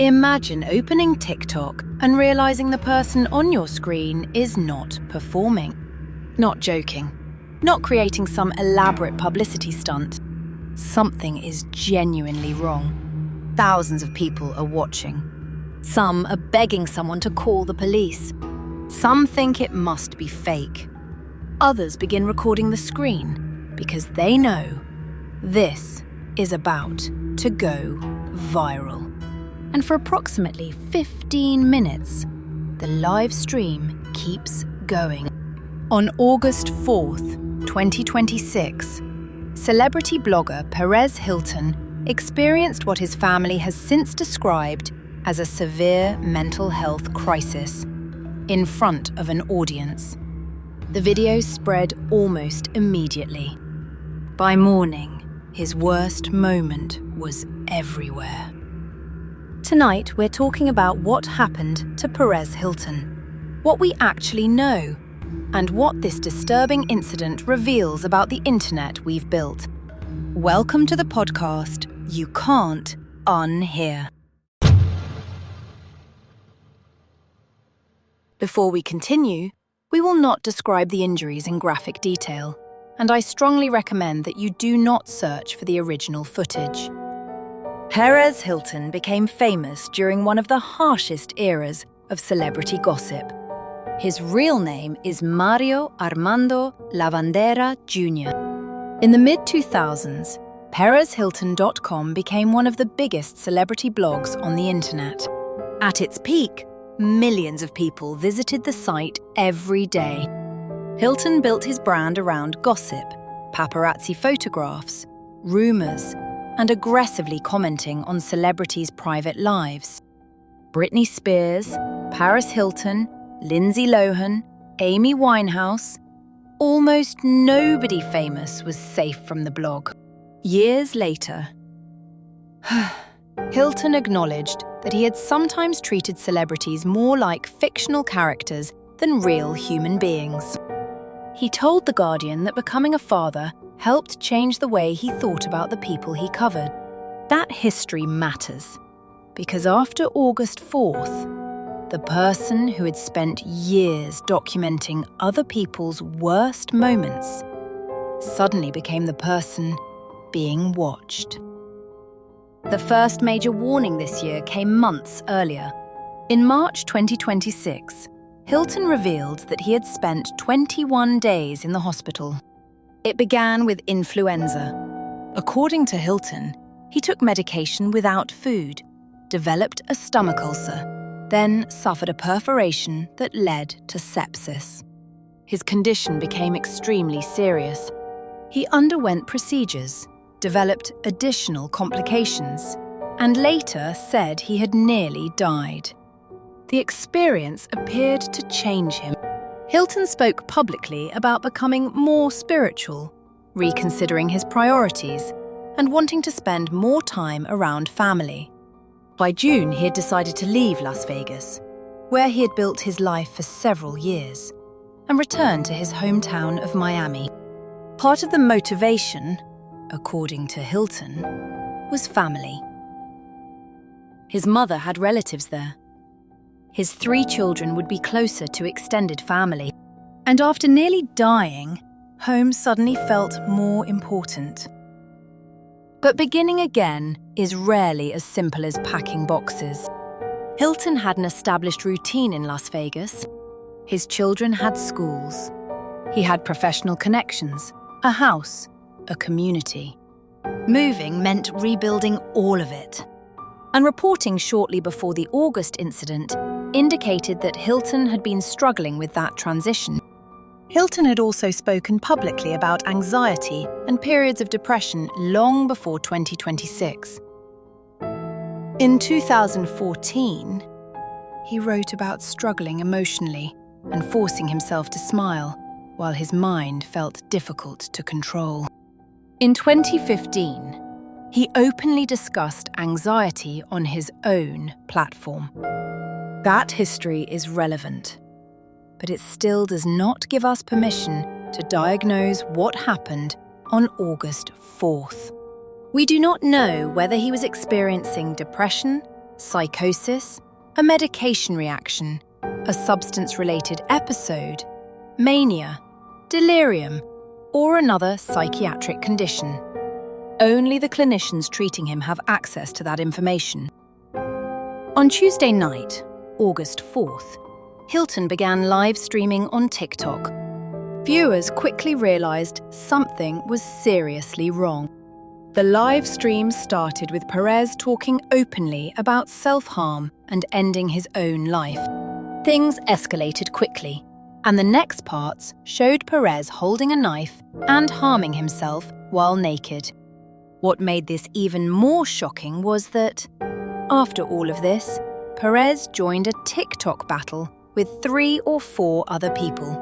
Imagine opening TikTok and realizing the person on your screen is not performing. Not joking. Not creating some elaborate publicity stunt. Something is genuinely wrong. Thousands of people are watching. Some are begging someone to call the police. Some think it must be fake. Others begin recording the screen because they know this is about to go viral. And for approximately 15 minutes, the live stream keeps going. On August 4th, 2026, celebrity blogger PEREZ HILTON experienced what his family has since described as a severe mental health crisis in front of an audience. The video spread almost immediately. By morning, his worst moment was everywhere. Tonight, we're talking about what happened to PEREZ HILTON, what we actually know, and what this disturbing incident reveals about the internet we've built. Welcome to the podcast you can't unhear. Before we continue, we will not describe the injuries in graphic detail, and I strongly recommend that you do not search for the original footage. PEREZ HILTON became famous during one of the harshest eras of celebrity gossip. His real name is Mario Armando Lavandera Jr. In the mid-2000s, PerezHilton.com became one of the biggest celebrity blogs on the internet. At its peak, millions of people visited the site every day. Hilton built his brand around gossip, paparazzi photographs, rumors, and aggressively commenting on celebrities' private lives. Britney Spears, Paris Hilton, Lindsay Lohan, Amy Winehouse, almost nobody famous was safe from the blog. Years later, Hilton acknowledged that he had sometimes treated celebrities more like fictional characters than real human beings. He told The Guardian that becoming a father helped change the way he thought about the people he covered. That history matters, because after August 4th, the person who had spent years documenting other people's worst moments suddenly became the person being watched. The first major warning this year came months earlier. In March 2026, Hilton revealed that he had spent 21 days in the hospital. It began with influenza. According to Hilton, he took medication without food, developed a stomach ulcer, then suffered a perforation that led to sepsis. His condition became extremely serious. He underwent procedures, developed additional complications, and later said he had nearly died. The experience appeared to change him. Hilton spoke publicly about becoming more spiritual, reconsidering his priorities, and wanting to spend more time around family. By June, he had decided to leave Las Vegas, where he had built his life for several years, and return to his hometown of Miami. Part of the motivation, according to Hilton, was family. His mother had relatives there. His 3 children would be closer to extended family. And after nearly dying, home suddenly felt more important. But beginning again is rarely as simple as packing boxes. Hilton had an established routine in Las Vegas. His children had schools. He had professional connections, a house, a community. Moving meant rebuilding all of it. And reporting shortly before the August incident indicated that Hilton had been struggling with that transition. Hilton had also spoken publicly about anxiety and periods of depression long before 2026. In 2014, he wrote about struggling emotionally and forcing himself to smile, while his mind felt difficult to control. In 2015, he openly discussed anxiety on his own platform. That history is relevant, but it still does not give us permission to diagnose what happened on August 4th. We do not know whether he was experiencing depression, psychosis, a medication reaction, a substance-related episode, mania, delirium, or another psychiatric condition. Only the clinicians treating him have access to that information. On Tuesday night, August 4th, Hilton began live streaming on TikTok. Viewers quickly realized something was seriously wrong. The live stream started with PEREZ talking openly about self-harm and ending his own life. Things escalated quickly, and the next parts showed PEREZ holding a knife and harming himself while naked. What made this even more shocking was that, after all of this, PEREZ joined a TikTok battle with 3 or 4 other people.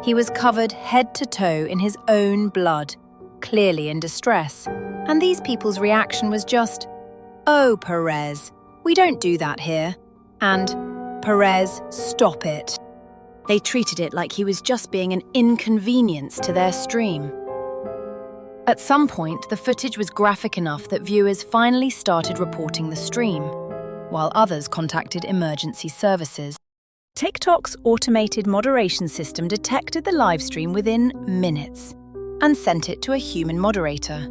He was covered head to toe in his own blood, clearly in distress, and these people's reaction was just, "Oh, PEREZ, we don't do that here," and "PEREZ, stop it." They treated it like he was just being an inconvenience to their stream. At some point, the footage was graphic enough that viewers finally started reporting the stream, while others contacted emergency services. TikTok's automated moderation system detected the livestream within minutes and sent it to a human moderator.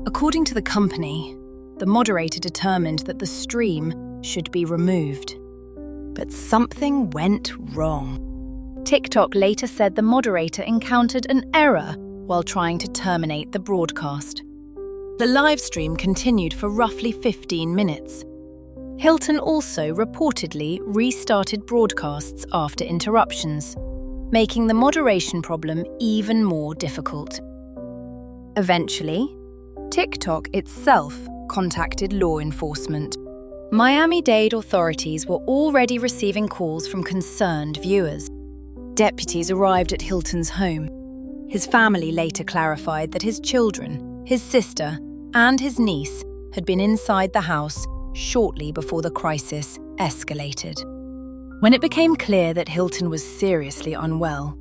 According to the company, the moderator determined that the stream should be removed. But something went wrong. TikTok later said the moderator encountered an error while trying to terminate the broadcast. The livestream continued for roughly 15 minutes. Hilton also reportedly restarted broadcasts after interruptions, making the moderation problem even more difficult. Eventually, TikTok itself contacted law enforcement. Miami-Dade authorities were already receiving calls from concerned viewers. Deputies arrived at Hilton's home. His family later clarified that his children, his sister, and his niece had been inside the house shortly before the crisis escalated. When it became clear that Hilton was seriously unwell,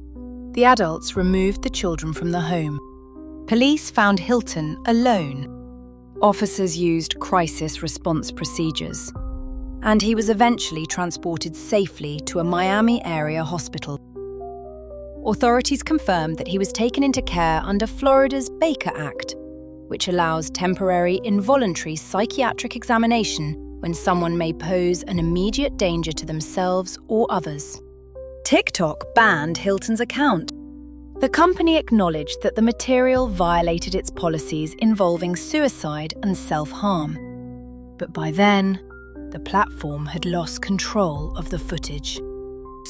the adults removed the children from the home. Police found Hilton alone. Officers used crisis response procedures, and he was eventually transported safely to a Miami area hospital. Authorities confirmed that he was taken into care under Florida's Baker Act, which allows temporary involuntary psychiatric examination when someone may pose an immediate danger to themselves or others. TikTok banned Hilton's account. The company acknowledged that the material violated its policies involving suicide and self-harm. But by then, the platform had lost control of the footage.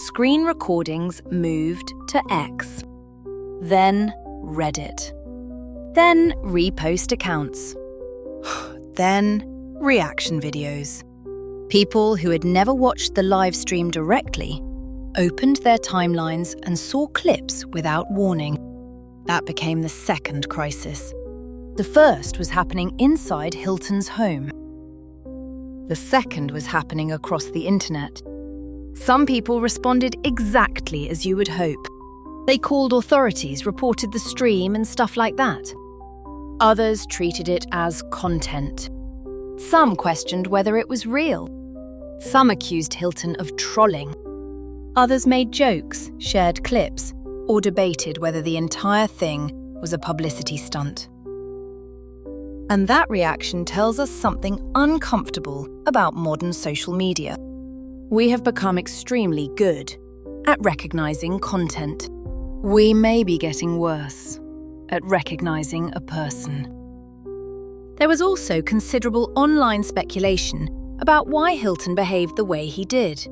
Screen recordings moved to X, then Reddit, then repost accounts, then reaction videos. People who had never watched the live stream directly opened their timelines and saw clips without warning. That became the second crisis. The first was happening inside Hilton's home. The second was happening across the internet. Some people responded exactly as you would hope. They called authorities, reported the stream and stuff like that. Others treated it as content. Some questioned whether it was real. Some accused Hilton of trolling. Others made jokes, shared clips, or debated whether the entire thing was a publicity stunt. And that reaction tells us something uncomfortable about modern social media. We have become extremely good at recognizing content. We may be getting worse at recognizing a person. There was also considerable online speculation about why Hilton behaved the way he did.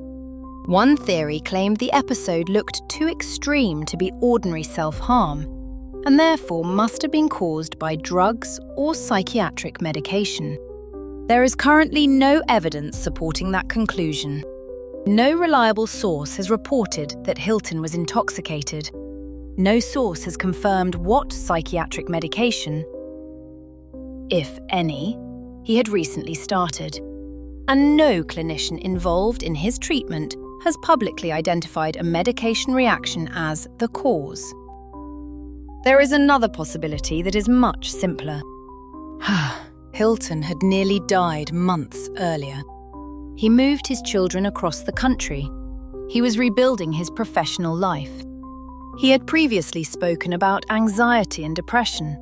One theory claimed the episode looked too extreme to be ordinary self-harm, and therefore must have been caused by drugs or psychiatric medication. There is currently no evidence supporting that conclusion. No reliable source has reported that Hilton was intoxicated. No source has confirmed what psychiatric medication, if any, he had recently started. And no clinician involved in his treatment has publicly identified a medication reaction as the cause. There is another possibility that is much simpler. Hilton had nearly died months earlier. He moved his children across the country. He was rebuilding his professional life. He had previously spoken about anxiety and depression.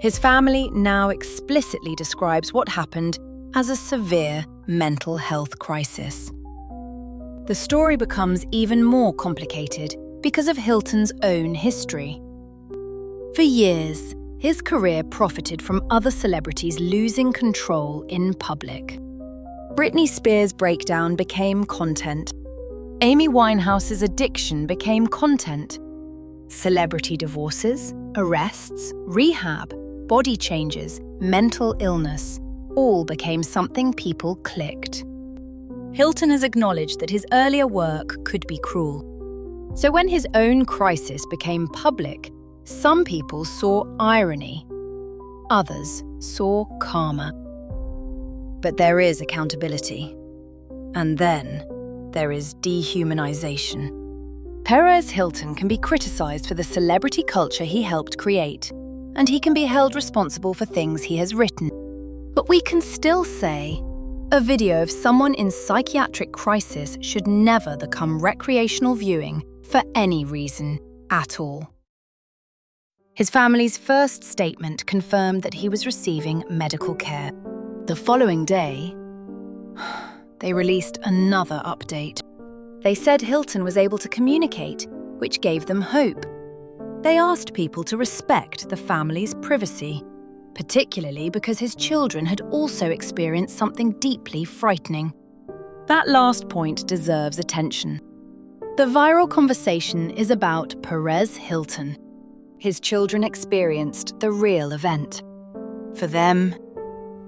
His family now explicitly describes what happened as a severe mental health crisis. The story becomes even more complicated because of Hilton's own history. For years, his career profited from other celebrities losing control in public. Britney Spears' breakdown became content. Amy Winehouse's addiction became content. Celebrity divorces, arrests, rehab, body changes, mental illness, all became something people clicked. Hilton has acknowledged that his earlier work could be cruel. So when his own crisis became public, some people saw irony. Others saw karma. But there is accountability. And then there is dehumanization. Perez Hilton can be criticized for the celebrity culture he helped create, and he can be held responsible for things he has written. But we can still say, a video of someone in psychiatric crisis should never become recreational viewing for any reason at all. His family's first statement confirmed that he was receiving medical care. The following day, they released another update. They said Hilton was able to communicate, which gave them hope. They asked people to respect the family's privacy, particularly because his children had also experienced something deeply frightening. That last point deserves attention. The viral conversation is about Perez Hilton. His children experienced the real event. For them,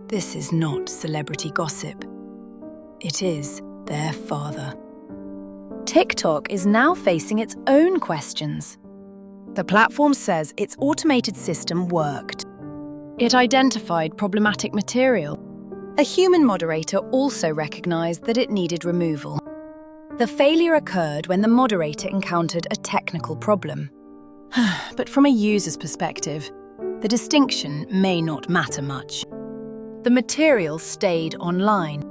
this is not celebrity gossip. It is their father. TikTok is now facing its own questions. The platform says its automated system worked. It identified problematic material. A human moderator also recognized that it needed removal. The failure occurred when the moderator encountered a technical problem. But from a user's perspective, the distinction may not matter much. The material stayed online.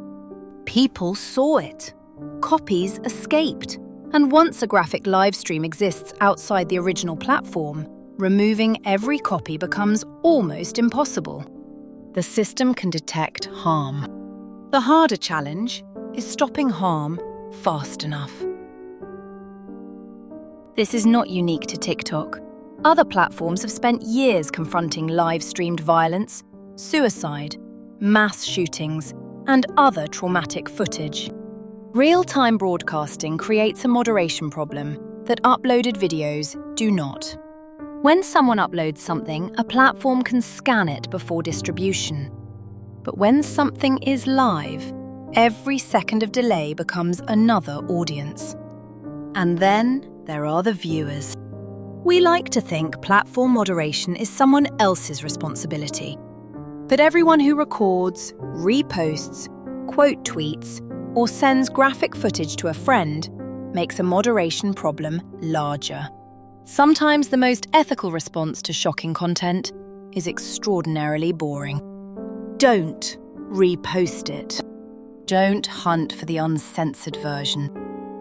People saw it. Copies escaped. And once a graphic live stream exists outside the original platform, removing every copy becomes almost impossible. The system can detect harm. The harder challenge is stopping harm fast enough. This is not unique to TikTok. Other platforms have spent years confronting live-streamed violence, suicide, mass shootings, and other traumatic footage. Real-time broadcasting creates a moderation problem that uploaded videos do not. When someone uploads something, a platform can scan it before distribution. But when something is live, every second of delay becomes another audience. And then there are the viewers. We like to think platform moderation is someone else's responsibility. But everyone who records, reposts, quote tweets, or sends graphic footage to a friend makes a moderation problem larger. Sometimes the most ethical response to shocking content is extraordinarily boring. Don't repost it. Don't hunt for the uncensored version.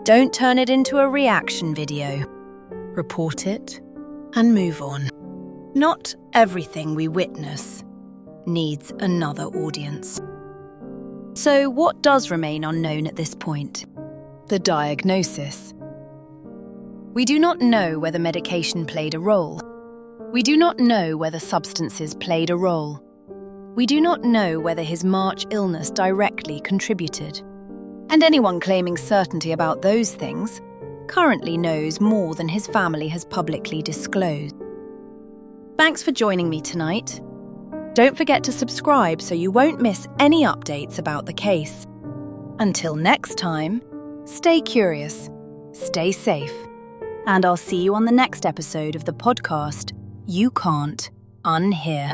Don't turn it into a reaction video. Report it and move on. Not everything we witness needs another audience. So what does remain unknown at this point? The diagnosis. We do not know whether medication played a role. We do not know whether substances played a role. We do not know whether his March illness directly contributed. And anyone claiming certainty about those things currently knows more than his family has publicly disclosed. Thanks for joining me tonight. Don't forget to subscribe so you won't miss any updates about the case. Until next time, stay curious, stay safe, and I'll see you on the next episode of the podcast You Can't Unhear.